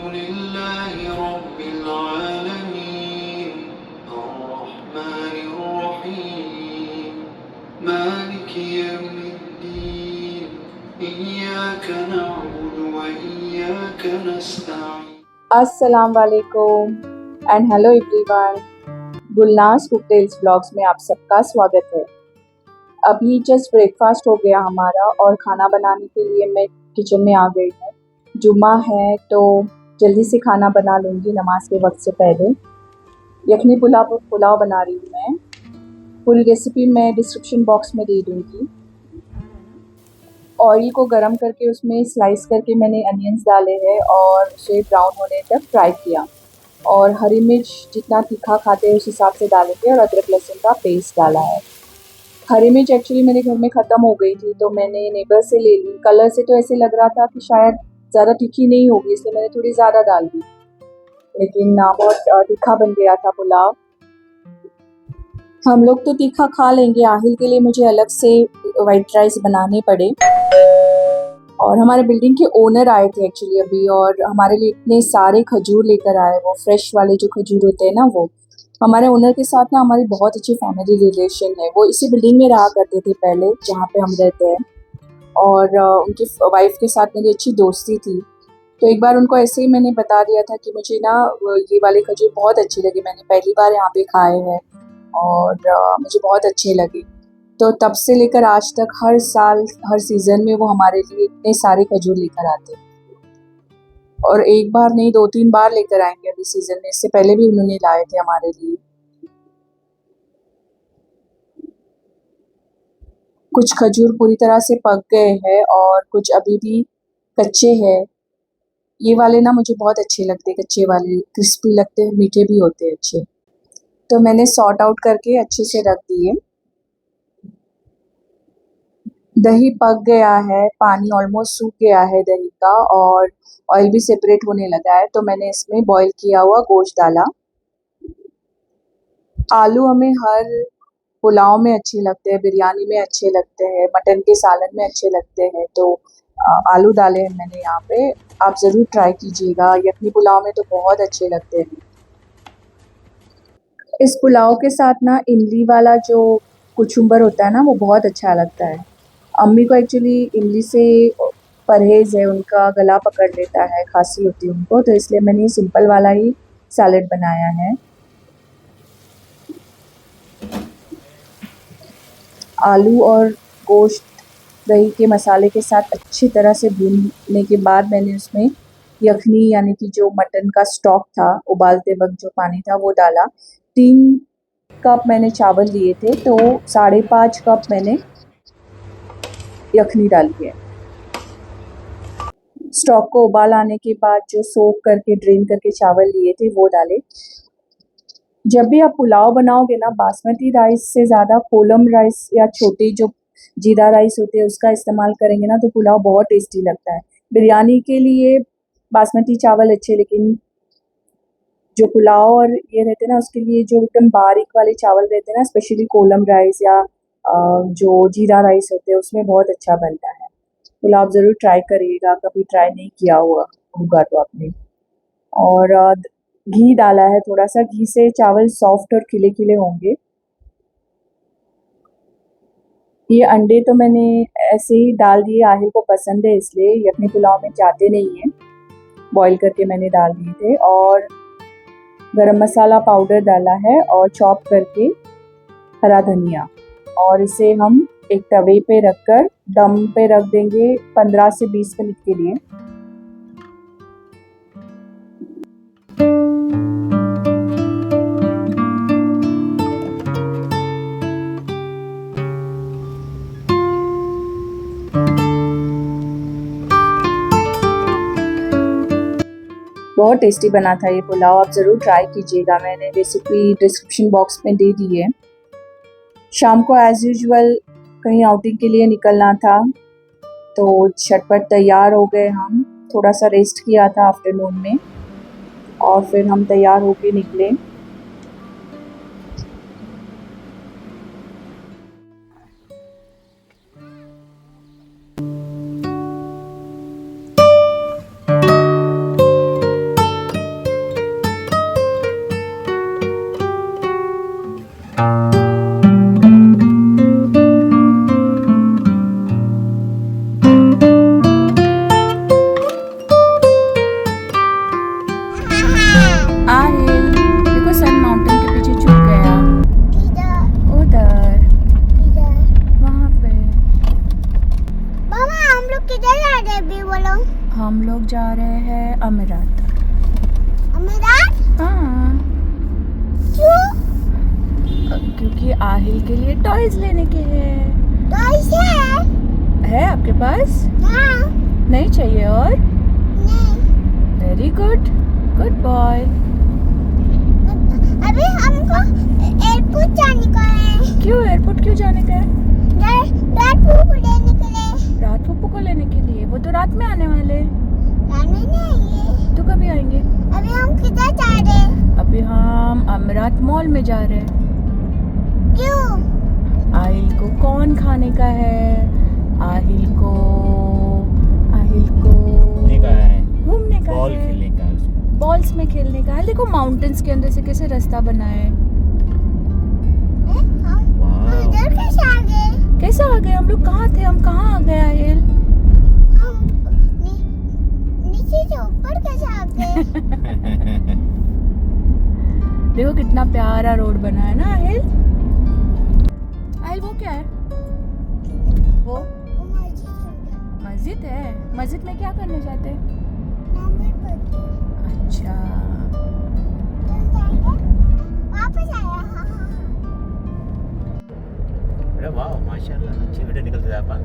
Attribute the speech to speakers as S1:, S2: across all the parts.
S1: लिल्लाहि रब्बिल आलमीन अर्रहमानिर रहीम मालिकि यौमिद्दीन इय्याका नअबुदु व इय्याका नस्तईन।
S2: अस्सलाम वालेकुम and hello everyone. Gulnaz cook tales vlogs में आप सबका स्वागत है। अभी जस्ट ब्रेकफास्ट हो गया हमारा और खाना बनाने के लिए मैं किचन में आ गई हूँ। जुम्मा है तो जल्दी से खाना बना लूँगी नमाज के वक्त से पहले। यखनी पुलाव बना रही हूँ मैं। पूरी रेसिपी मैं डिस्क्रिप्शन बॉक्स में दे दूँगी। ऑयल को गरम करके उसमें स्लाइस करके मैंने अनियंस डाले हैं और उसे ब्राउन होने तक फ्राई किया। और हरी मिर्च जितना तीखा खाते हैं उस हिसाब से डालेंगे और अदरक लहसुन का पेस्ट डाला है। हरी मिर्च एक्चुअली मेरे घर में ख़त्म हो गई थी तो मैंने नेबर से ले ली। कलर से तो ऐसे लग रहा था कि शायद ज़्यादा तीखी नहीं होगी, इसलिए मैंने थोड़ी ज़्यादा डाल दी, लेकिन बहुत तीखा बन गया था पुलाव। हम लोग तो तीखा खा लेंगे, आहिल के लिए मुझे अलग से वाइट राइस बनाने पड़े। और हमारे बिल्डिंग के ओनर आए थे एक्चुअली अभी, और हमारे लिए इतने सारे खजूर लेकर आए, वो फ्रेश वाले जो खजूर होते हैं ना। वो हमारे ओनर के साथ ना हमारी बहुत अच्छी फैमिली रिलेशन है। वो इसी बिल्डिंग में रहा करते थे पहले जहाँ पे हम रहते हैं, और उनकी वाइफ के साथ मेरी अच्छी दोस्ती थी। तो एक बार उनको ऐसे ही मैंने बता दिया था कि मुझे ना ये वाले खजूर बहुत अच्छे लगे, मैंने पहली बार यहाँ पे खाए हैं और मुझे बहुत अच्छे लगे। तो तब से लेकर आज तक हर साल हर सीज़न में वो हमारे लिए इतने सारे खजूर लेकर आते हैं, और एक बार नहीं 2-3 बार लेकर आएंगे अभी सीज़न में। इससे पहले भी उन्होंने लाए थे हमारे लिए। कुछ खजूर पूरी तरह से पक गए हैं और कुछ अभी भी कच्चे हैं। ये वाले ना मुझे बहुत अच्छे लगते हैं, कच्चे वाले क्रिस्पी लगते हैं, मीठे भी होते हैं अच्छे। तो मैंने सॉर्ट आउट करके अच्छे से रख दिए। दही पक गया है, पानी ऑलमोस्ट सूख गया है दही का, और ऑयल भी सेपरेट होने लगा है। तो मैंने इसमें बॉईल किया हुआ गोश्त डाला। आलू हमें हर पुलाव में अच्छे लगते हैं, बिरयानी में अच्छे लगते हैं, मटन के सालन में अच्छे लगते हैं। तो आलू डाले हैं मैंने यहाँ पे। आप ज़रूर ट्राई कीजिएगा, यखनी पुलाव में तो बहुत अच्छे लगते हैं। इस पुलाव के साथ ना इमली वाला जो कुचुम्बर होता है ना, वो बहुत अच्छा लगता है। अम्मी को एक्चुअली इमली से परहेज़ है, उनका गला पकड़ लेता है, खांसी होती है उनको, तो इसलिए मैंने सिंपल वाला ही सैलेड बनाया है। आलू और गोश्त दही के मसाले के साथ अच्छी तरह से भूनने के बाद मैंने उसमें यखनी यानी कि जो मटन का स्टॉक था, उबालते वक्त जो पानी था वो डाला। 3 कप मैंने चावल लिए थे तो 5.5 कप मैंने यखनी डाली है। स्टॉक को उबाल आने के बाद जो सोक करके ड्रेन करके चावल लिए थे वो डाले। जब भी आप पुलाव बनाओगे ना, बासमती राइस से ज़्यादा कोलम राइस या छोटे जो जीरा राइस होते हैं उसका इस्तेमाल करेंगे ना तो पुलाव बहुत टेस्टी लगता है। बिरयानी के लिए बासमती चावल अच्छे, लेकिन जो पुलाव और ये रहते हैं ना उसके लिए जो एकदम बारीक वाले चावल रहते हैं ना, स्पेशली कोलम राइस या जो जीरा राइस होते हैं उसमें बहुत अच्छा बनता है। पुलाव ज़रूर ट्राई करिएगा, कभी ट्राई नहीं किया हुआ होगा तो आपने। और घी डाला है थोड़ा सा, घी से चावल सॉफ्ट और खिले-खिले होंगे। ये अंडे तो मैंने ऐसे ही डाल दिए, आहिल को पसंद है इसलिए, यखनी पुलाव में जाते नहीं हैं, बॉईल करके मैंने डाल दिए थे। और गरम मसाला पाउडर डाला है और चॉप करके हरा धनिया, और इसे हम एक तवे पे रखकर दम पे रख देंगे 15 से 20 मिनट के लिए। बहुत टेस्टी बना था ये पुलाव, आप ज़रूर ट्राई कीजिएगा। मैंने रेसिपी डिस्क्रिप्शन बॉक्स में दे दी है। शाम को एज़ यूजुअल कहीं आउटिंग के लिए निकलना था तो झटपट तैयार हो गए हम। थोड़ा सा रेस्ट किया था आफ्टरनून में और फिर हम तैयार होके निकले। आहिल के लिए टॉयज लेने के हैं।
S3: टॉयज
S2: है आपके पास?
S3: हाँ।
S2: नहीं चाहिए और?
S3: नहीं।
S2: Very good, good boy.
S3: अभी हमको एयरपोर्ट जाने का है।
S2: क्यों एयरपोर्ट क्यों जाने का है?
S3: रात को लेने के लिए।
S2: रात पप्पू को लेने के लिए? वो तो रात में आने वाले।
S3: रात में नहीं आएंगे।
S2: तो कभी आएंगे?
S3: अभी हम किधर जा रहे हैं?
S2: अभी हम अमरात मॉल में जा रहे हैं।
S3: क्यों?
S2: आहिल को कौन खाने का है? आहिल को
S4: घूमने का है,
S2: घूमने का
S4: बॉल
S2: है,
S4: खेलने का है उसको।
S2: बॉल्स में खेलने का है। देखो माउंटेन्स के अंदर से कैसे रास्ता बना है।
S3: हम इधर कैसे आ गए?
S2: कैसे आ गए? हम लोग कहाँ थे? हम कहाँ आ गए आहिल?
S3: हम नीचे से ऊपर कैसे आ गए?
S2: देखो कितना प्यारा रोड बना है ना आहिल। आहिल वो क्या है? वो मस्जिद है। मस्जिद में क्या करने जाते हैं? अच्छा,
S3: वापस आया।
S4: अरे वाह माशाल्लाह, अच्छी वीडियो निकलते हैं आपा।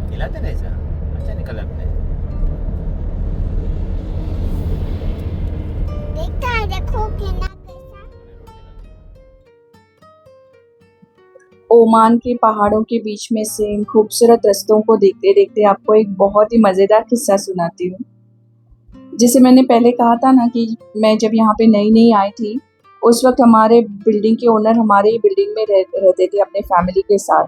S4: खिलाते नहीं ऐसा, अच्छा निकला आपने।
S3: देखता है, देखो कितना कैसा।
S2: ओमान के पहाड़ों के बीच में से इन खूबसूरत रास्तों को देखते देखते आपको एक बहुत ही मज़ेदार किस्सा सुनाती हूँ। जिसे मैंने पहले कहा था ना कि मैं जब यहाँ पे नई नई आई थी, उस वक्त हमारे बिल्डिंग के ओनर हमारे ही बिल्डिंग में रहते थे अपने फैमिली के साथ।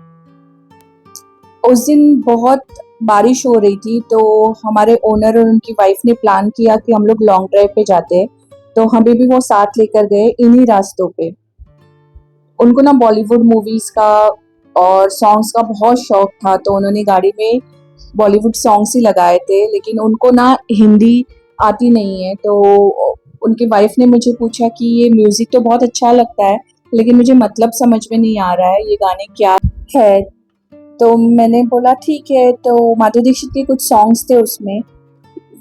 S2: उस दिन बहुत बारिश हो रही थी, तो हमारे ओनर और उनकी वाइफ ने प्लान किया कि हम लोग लॉन्ग ड्राइव पे जाते हैं। तो हमें भी वो साथ लेकर गए इन्हीं रास्तों पे। उनको ना बॉलीवुड मूवीज का और सॉन्ग्स का बहुत शौक था, तो उन्होंने गाड़ी में बॉलीवुड सॉन्ग्स ही लगाए थे, लेकिन उनको ना हिंदी आती नहीं है। तो उनकी वाइफ ने मुझे पूछा कि ये म्यूजिक तो बहुत अच्छा लगता है, लेकिन मुझे मतलब समझ में नहीं आ रहा है, ये गाने क्या है। तो मैंने बोला ठीक है। तो माधुरी दीक्षित के कुछ सॉन्ग्स थे उसमें,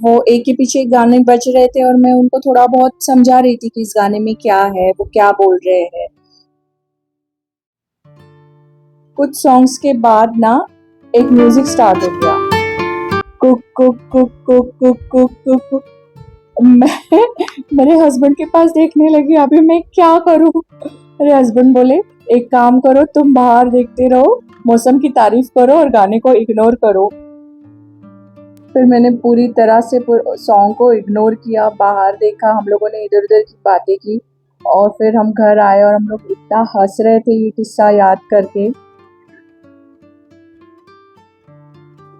S2: वो एक के पीछे एक गाने बज रहे थे और मैं उनको थोड़ा बहुत समझा रही थी कि इस गाने में क्या है, वो क्या बोल रहे हैं। कुछ सॉन्ग्स के बाद ना एक म्यूजिक स्टार्ट हो गया, cook cook cook cook cook cook cook cook. मैं मेरे हस्बैंड के पास देखने लगी, अभी मैं क्या करूं। मेरे हस्बैंड बोले एक काम करो, तुम बाहर देखते रहो, मौसम की तारीफ करो और गाने को इग्नोर करो। फिर मैंने पूरी तरह से सॉन्ग को इग्नोर किया, बाहर देखा, हम लोगों ने इधर उधर की बातें की और फिर हम घर आए और हम लोग इतना हंस रहे थे ये किस्सा याद करके।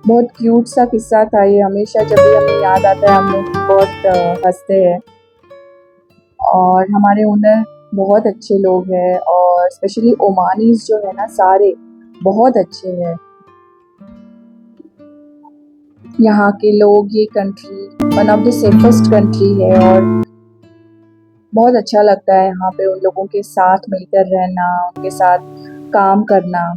S2: बहुत क्यूट सा किस्सा था ये, हमेशा जब भी हमें याद आता है हम लोग बहुत हंसते हैं। और हमारे ओनर बहुत अच्छे लोग हैं और स्पेशली ओमानीज जो है ना सारे बहुत अच्छे हैं। यहाँ के लोग, ये country one of the safest country है और बहुत अच्छा लगता है यहाँ पे उन लोगों के साथ मिलकर रहना, उनके साथ काम करना।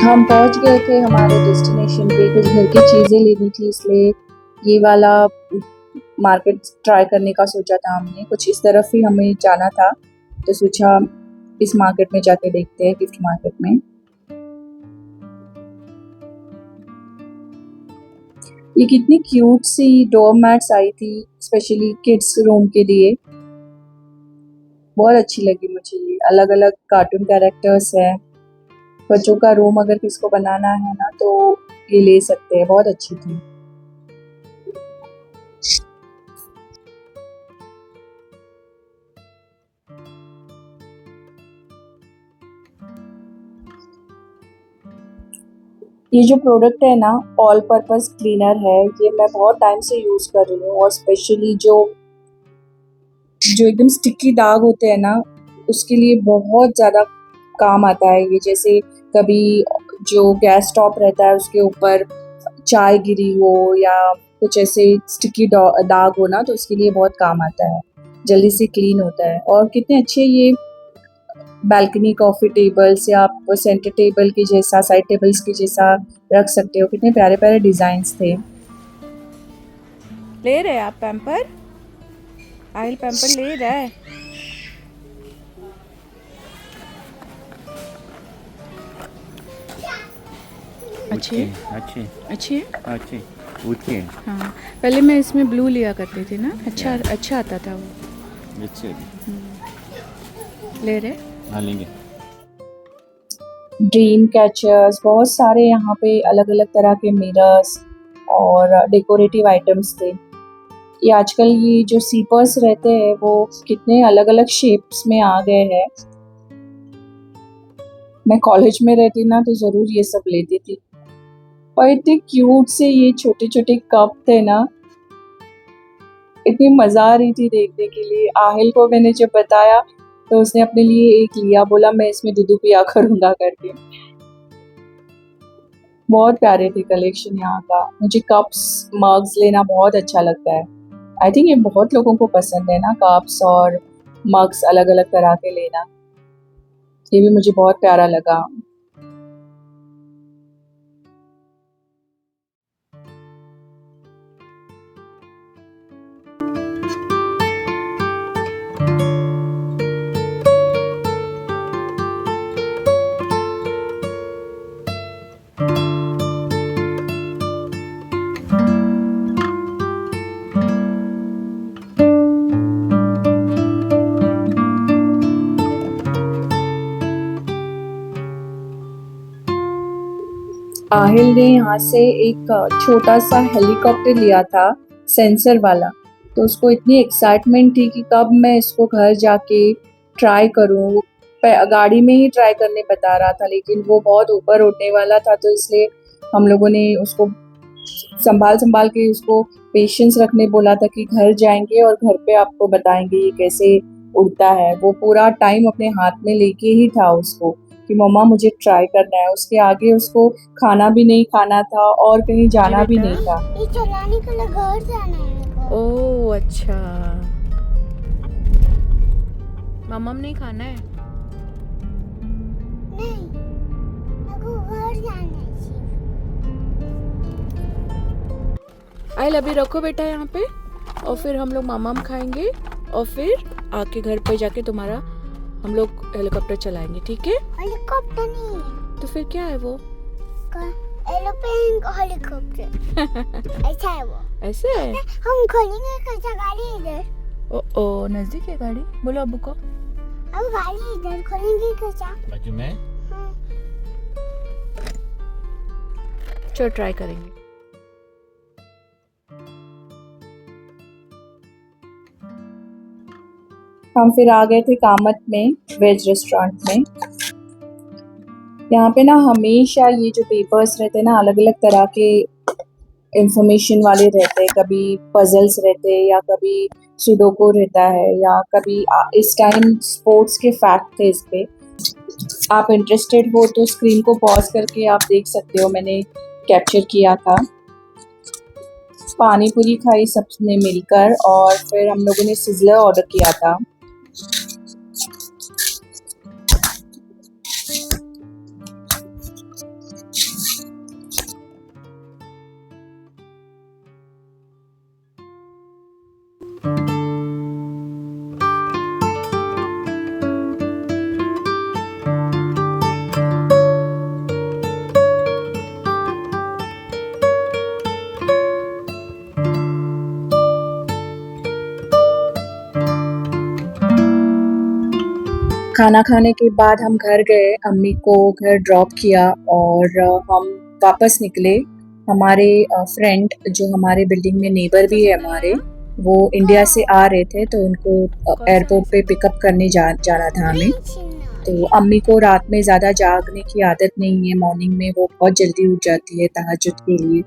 S2: हम पहुंच गए थे हमारे डेस्टिनेशन पे, कुछ घर की चीज़ें लेनी थी, इसलिए ये वाला मार्केट ट्राई करने का सोचा था हमने। कुछ इस तरफ ही हमें जाना था, तो सोचा इस मार्केट में जाके देखते हैं, गिफ्ट मार्केट में। ये कितनी क्यूट सी डोर मैट्स आई थी, स्पेशली किड्स रूम के लिए, बहुत अच्छी लगी मुझे। ये अलग अलग कार्टून कैरेक्टर्स है, बच्चों का रूम अगर किसको बनाना है ना तो ये ले सकते हैं, बहुत अच्छी थी। ये जो प्रोडक्ट है ना, ऑल पर्पस क्लीनर है, ये मैं बहुत टाइम से यूज़ कर रही हूँ और स्पेशली जो जो एकदम स्टिकी दाग होते हैं ना, उसके लिए बहुत ज़्यादा काम आता है ये। जैसे कभी जो गैस स्टॉव रहता है उसके ऊपर चाय गिरी हो या कुछ ऐसे स्टिकी दाग हो ना, तो उसके लिए बहुत काम आता है, जल्दी से क्लीन होता है। और कितने अच्छे ये बालकनी कॉफ़ी टेबल्स या आप सेंटर टेबल के जैसा, साइड टेबल्स के जैसा रख सकते हो। कितने प्यारे प्यारे डिज़ाइंस थे। ले रहे हैं आप पैम्पर? आहिल पैम्पर ले रहा है। अच्छे
S4: अच्छे
S2: अच्छे
S4: अच्छे ऊँचे
S2: हाँ, पहले मैं इसमें ब्लू लिया करती थी ना, अच्छा आता था वो।
S4: अच्छे
S2: ले रहे
S4: हाँ लेंगे।
S2: ड्रीम कैचर्स, बहुत सारे यहाँ पे अलग अलग तरह के मिरर्स और डेकोरेटिव आइटम्स थे। ये आजकल ये जो सीपर्स रहते हैं वो कितने अलग अलग शेप्स में आ गए हैं। मैं कॉलेज में रहती ना तो ज़रूर ये सब लेती थी। और इतने क्यूट से ये छोटे छोटे कप थे ना, इतनी मज़ा आ रही थी देखने के लिए। आहिल को मैंने जब बताया तो उसने अपने लिए एक लिया, बोला मैं इसमें दूध पिया करूँगा करके। बहुत प्यारे थे कलेक्शन यहाँ का। मुझे कप्स, मग्स लेना बहुत अच्छा लगता है। आई थिंक ये बहुत लोगों को पसंद है ना, कप्स और मग्स अलग अलग तरह के लेना। ये भी मुझे बहुत प्यारा लगा। आहिल ने यहाँ से एक छोटा सा हेलीकॉप्टर लिया था, सेंसर वाला। तो उसको इतनी एक्साइटमेंट थी कि कब मैं इसको घर जाके ट्राई करूँ। गाड़ी में ही ट्राई करने बता रहा था, लेकिन वो बहुत ऊपर उड़ने वाला था, तो इसलिए हम लोगों ने उसको संभाल के उसको पेशेंस रखने बोला था कि घर जाएंगे और घर पे आपको बताएंगे ये कैसे उड़ता है। वो पूरा टाइम अपने हाथ में लेके ही था उसको कि मम्मा मुझे ट्राई करना है। उसके आगे उसको खाना भी नहीं खाना था और कहीं जाना भी नहीं था।
S3: ये चलाने के लिए घर जाना है मेरे को।
S2: ओह अच्छा, मम्मा नहीं खाना है?
S3: नहीं, मेरे को घर जाना है सिर्फ।
S2: आइल अभी रखो बेटा यहाँ पे, और फिर हम लोग मामाम खाएंगे और फिर आके घर पे जाके तुम्हारा हम लोग हेलीकॉप्टर चलाएंगे, ठीक है?
S3: हेलीकॉप्टर नहीं है
S2: तो फिर क्या है वो?
S3: एरोप्लेन का हेलीकॉप्टर ऐसा है वो।
S2: ऐसे है?
S3: हम खोलेंगे कैसा गाड़ी इधर।
S2: ओ नजदीक है गाड़ी, बोलो अब्बू को।
S3: अब गाड़ी इधर खोलेंगे कैसा?
S4: बाजू में
S2: चलो ट्राई करेंगे। हम फिर आ गए थे कामत में, वेज रेस्टोरेंट में। यहाँ पे ना हमेशा ये जो पेपर्स रहते हैं ना, अलग अलग तरह के इंफॉर्मेशन वाले रहते हैं। कभी पजल्स रहते हैं या कभी सुडोको रहता है या कभी इस टाइम स्पोर्ट्स के फैक्ट थे इस पे। आप इंटरेस्टेड हो तो स्क्रीन को पॉज करके आप देख सकते हो, मैंने कैप्चर किया था। पानी पूरी खाई सबने मिलकर और फिर हम लोगों ने सिज़लर ऑर्डर किया था। खाना खाने के बाद हम घर गए, अम्मी को घर ड्रॉप किया और हम वापस निकले। हमारे फ्रेंड जो हमारे बिल्डिंग में नेबर भी है हमारे, वो इंडिया से आ रहे थे, तो उनको एयरपोर्ट पे पिकअप करने जाना था हमें। तो अम्मी को रात में ज़्यादा जागने की आदत नहीं है, मॉर्निंग में वो बहुत जल्दी उठ जाती है तहज्जुद के लिए।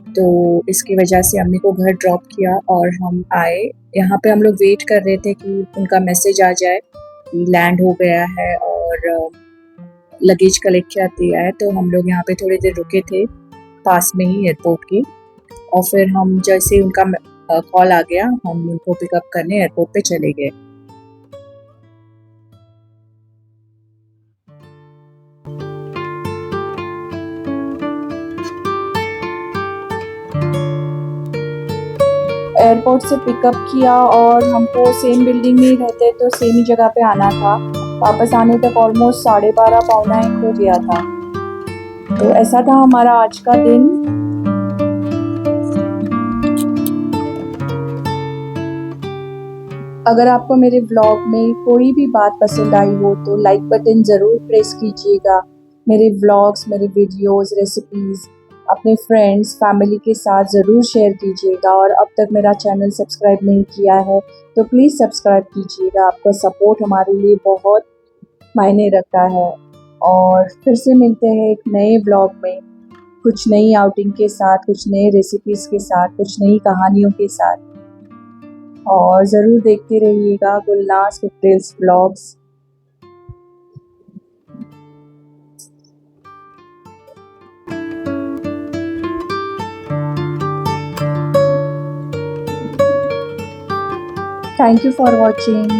S2: तो इसकी वजह से अम्मी को घर ड्रॉप किया और हम आए। यहाँ पे हम लोग वेट कर रहे थे कि उनका मैसेज आ जाए कि लैंड हो गया है और लगेज कलेक्ट कर दिया है। तो हम लोग यहाँ पे थोड़ी देर रुके थे पास में ही एयरपोर्ट के, और फिर हम जैसे उनका कॉल आ गया हम उनको पिकअप करने एयरपोर्ट पे चले गए। एयरपोर्ट से पिकअप किया और हमको सेम बिल्डिंग में ही रहते तो सेम ही जगह पे आना था। वापस आने तक ऑलमोस्ट 12:30 पौना 1 हो गया था। तो ऐसा था हमारा आज का दिन। अगर आपको मेरे व्लॉग में कोई भी बात पसंद आई हो तो लाइक बटन ज़रूर प्रेस कीजिएगा। मेरे व्लॉग्स, मेरे वीडियोस, रेसिपीज़ अपने फ्रेंड्स, फैमिली के साथ ज़रूर शेयर कीजिएगा। और अब तक मेरा चैनल सब्सक्राइब नहीं किया है तो प्लीज़ सब्सक्राइब कीजिएगा। आपका सपोर्ट हमारे लिए बहुत मायने रखता है। और फिर से मिलते हैं एक नए व्लॉग में, कुछ नई आउटिंग के साथ, कुछ नए रेसिपीज़ के साथ, कुछ नई कहानियों के साथ। और ज़रूर देखते रहिएगा Gulnaz cooktales vlogs. Thank you for watching.